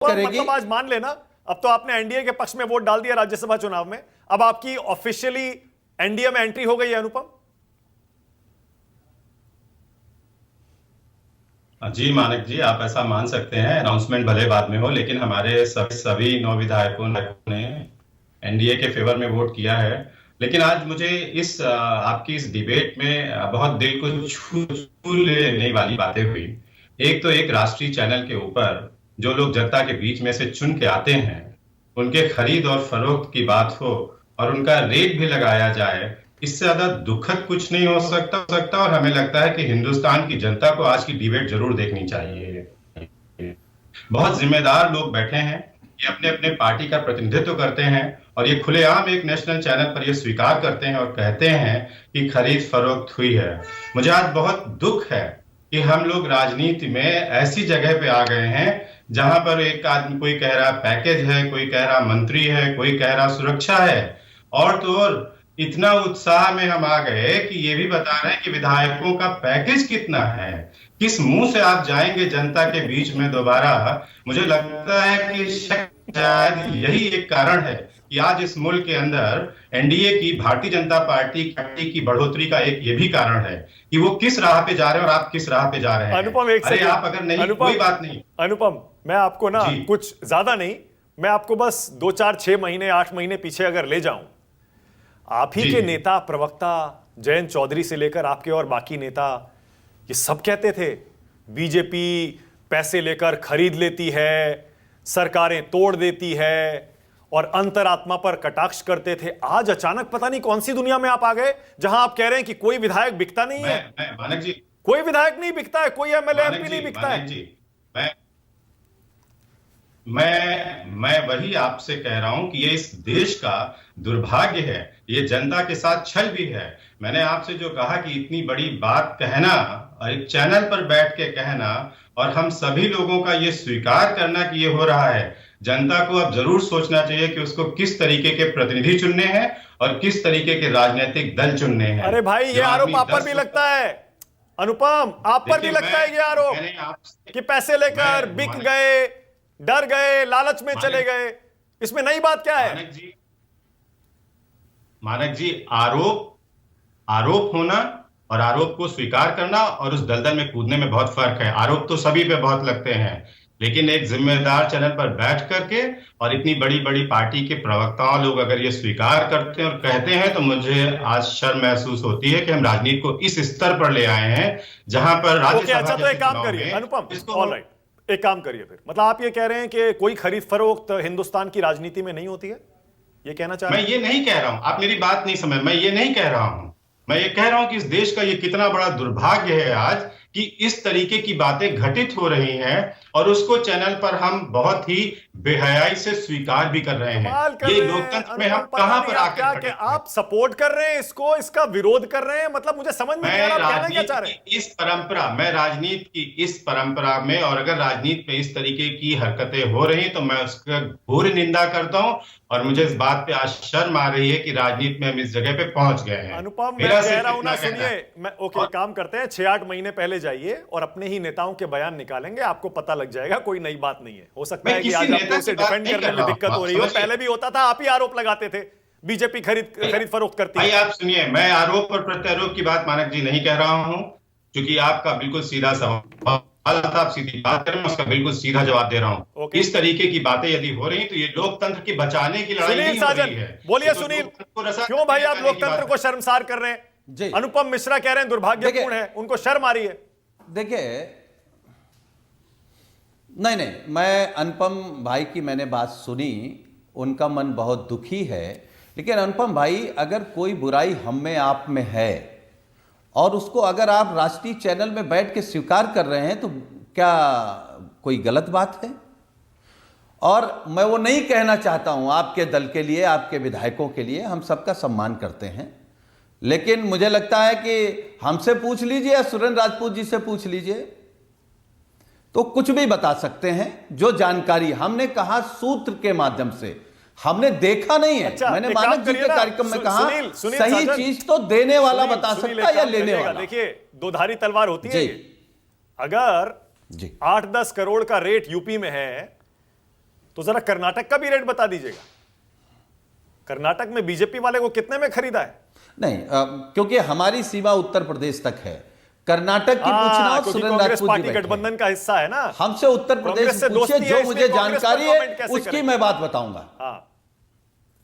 करेगी। मतलब आज मान लेना, अब तो आपने एनडीए के पक्ष में वोट डाल दिया राज्यसभा चुनाव में, अब आपकी ऑफिशियली एनडीए में एंट्री हो गई है अनुपम? जी मानक जी, आप ऐसा मान सकते हैं। अनाउंसमेंट भले बाद में हो, लेकिन हमारे सभी 9 विधायकों ने एनडीए के फेवर में वोट किया है। लेकिन आज मुझे इस आपकी इस डिबेट में बहुत दिल को छू लेने वाली बातें हुई। एक तो एक राष्ट्रीय चैनल के ऊपर जो लोग जनता के बीच में से चुन के आते हैं, उनके खरीद और फरोख्त की बात हो और उनका रेट भी लगाया जाए, इससे ज्यादा दुखद कुछ नहीं हो सकता। और हमें लगता है कि हिंदुस्तान की जनता को आज की डिबेट जरूर देखनी चाहिए। बहुत जिम्मेदार लोग बैठे हैं, ये अपने अपने पार्टी का प्रतिनिधित्व करते हैं और ये खुलेआम एक नेशनल चैनल पर ये स्वीकार करते हैं और कहते हैं कि खरीद फरोख्त हुई है। मुझे आज बहुत दुख है कि हम लोग राजनीति में ऐसी जगह पे आ गए हैं जहां पर एक आदमी, कोई कह रहा पैकेज है, कोई कह रहा मंत्री है, कोई कह रहा सुरक्षा है, और तो और इतना उत्साह में हम आ गए कि ये भी बता रहे हैं कि विधायकों का पैकेज कितना है। किस मुंह से आप जाएंगे जनता के बीच में दोबारा? मुझे लगता है कि शायद यही एक कारण है कि आज इस मुल्क के अंदर एनडीए की, भारतीय जनता पार्टी की बढ़ोतरी का एक ये भी कारण है कि वो किस राह पे जा रहे हैं और आप किस राह पे जा रहे हैं। अनुपम, एक अरे आप अगर नहीं, कोई बात नहीं अनुपम, मैं आपको ना कुछ ज्यादा नहीं, मैं आपको बस 2, 4, 6 महीने, 8 महीने पीछे अगर ले जाऊं, आप ही के नेता प्रवक्ता जयंत चौधरी से लेकर आपके और बाकी नेता ये सब कहते थे बीजेपी पैसे लेकर खरीद लेती है, सरकारें तोड़ देती है और अंतरात्मा पर कटाक्ष करते थे। आज अचानक पता नहीं कौन सी दुनिया में आप आ गए जहां आप कह रहे हैं कि कोई विधायक बिकता नहीं है। मानक जी, कोई विधायक नहीं बिकता है, कोई एमएलए एमपी नहीं बिकता है। जी, मैं वही आपसे कह रहा हूं कि ये इस देश का दुर्भाग्य है, ये जनता के साथ छल भी है। मैंने आपसे जो कहा कि इतनी बड़ी बात कहना और एक चैनल पर बैठ के कहना और हम सभी लोगों का ये स्वीकार करना कि ये हो रहा है, जनता को अब जरूर सोचना चाहिए कि उसको किस तरीके के प्रतिनिधि चुनने हैं और किस तरीके के राजनीतिक दल चुनने हैं। अरे भाई, ये आरोप आप पर भी लगता है अनुपम, आप पर भी लगता है ये आरोप कि पैसे लेकर बिक गए, डर गए, लालच में चले गए। इसमें नई बात क्या है? मानक जी, आरोप होना और आरोप को स्वीकार करना और उस दलदल में कूदने में बहुत फर्क है। आरोप तो सभी पे बहुत लगते हैं, लेकिन एक जिम्मेदार चैनल पर बैठ करके और इतनी बड़ी बड़ी पार्टी के प्रवक्ताओं लोग अगर ये स्वीकार करते हैं और कहते हैं, तो मुझे आज शर्म महसूस होती है कि हम राजनीति को इस स्तर पर ले आए हैं जहां पर राज्यसभा। अच्छा, तो एक काम करिए अनुपम, ऑलराइट, एक काम करिए फिर, मतलब आप ये कह रहे हैं कि कोई खरीद फरोख्त हिंदुस्तान की राजनीति में नहीं होती है, ये कहना चाह रहे हैं? मैं ये नहीं कह रहा हूं, आप मेरी बात नहीं समझ, मैं ये नहीं कह रहा हूं। मैं ये कह रहा हूं कि इस देश का ये कितना बड़ा दुर्भाग्य है आज कि इस तरीके की बातें घटित हो रही हैं और उसको चैनल पर हम बहुत ही बेहयाई से स्वीकार भी कर रहे हैं। ये लोकतंत्र में हम कहां पर आकर आप सपोर्ट कर रहे हैं इसको, इसका विरोध कर रहे हैं? मतलब मुझे समझ में नहीं आ रहा आप कहना क्या चाह रहे हैं। मैं राजनीति की इस परंपरा में, और अगर राजनीति में इस तरीके की हरकतें हो रही तो मैं उसका घोर निंदा करता हूं और मुझे इस बात पे आज शर्म आ रही है कि राजनीति में हम इस जगह पे पहुंच गए हैं। अनुपम, मैं कह रहा हूं ना, सुनिए, मैं ओके, काम करते हैं, 6-8 महीने पहले जाइए और अपने ही नेताओं के बयान निकालेंगे, आपको पता लग जाएगा, कोई नई बात नहीं है। हो सकता है कि आज आपको उसे डिफेंड करने में दिक्कत हो रही हो, पहले भी होता था, आप ही आरोप लगाते थे बीजेपी खरीद फरोख्त करती है। आप सुनिए, मैं आरोप और प्रत्यारोप की बात मानक जी नहीं कह रहा हूं, क्योंकि आपका बिल्कुल सीधा सवाल था, आप सीधी बात कर रहे हैं, उसका बिल्कुल सीधा जवाब दे रहा हूं। इस तरीके की बातें यदि हो रही तो ये लोकतंत्र की बचाने की लड़ाई नहीं हो रही है। बोलिए सुनील, क्यों भाई आप लोकतंत्र को शर्मसार कर रहे हैं? अनुपम मिश्रा कह रहे हैं दुर्भाग्यपूर्ण है, उनको शर्म आ रही है। देखिए, नहीं, मैं अनुपम भाई की मैंने बात सुनी, उनका मन बहुत दुखी है, लेकिन अनुपम भाई, अगर कोई बुराई हम में आप में है और उसको अगर आप राष्ट्रीय चैनल में बैठ के स्वीकार कर रहे हैं तो क्या कोई गलत बात है? और मैं वो नहीं कहना चाहता हूं, आपके दल के लिए, आपके विधायकों के लिए हम सबका सम्मान करते हैं, लेकिन मुझे लगता है कि हमसे पूछ लीजिए या सुरेंद्र राजपूत जी से पूछ लीजिए, तो कुछ भी बता सकते हैं। जो जानकारी हमने कहा सूत्र के माध्यम से, हमने देखा नहीं है। अच्छा, मैंने मानक जी के कार्यक्रम में कहा सही चीज तो देने वाला बता सकता है या लेने वाला। देखिए, दो धारी तलवार होती है। अगर 8-10 करोड़ का रेट यूपी में है तो जरा कर्नाटक का भी रेट बता दीजिएगा। कर्नाटक में बीजेपी वाले को कितने में खरीदा है? नहीं, क्योंकि हमारी सीमा उत्तर प्रदेश तक है। कर्नाटक की पूछना और क्योंकि सुरेंद्र कांग्रेस राजपूत जी पार्टी बैठे गठबंधन का हिस्सा है ना। हमसे उत्तर कांग्रेस प्रदेश से पूछिए, दोस्ती है, जो इसलिए मुझे कांग्रेस पर जानकारी comment है कैसे उसकी करेंगे? मैं बात बताऊंगा। हाँ,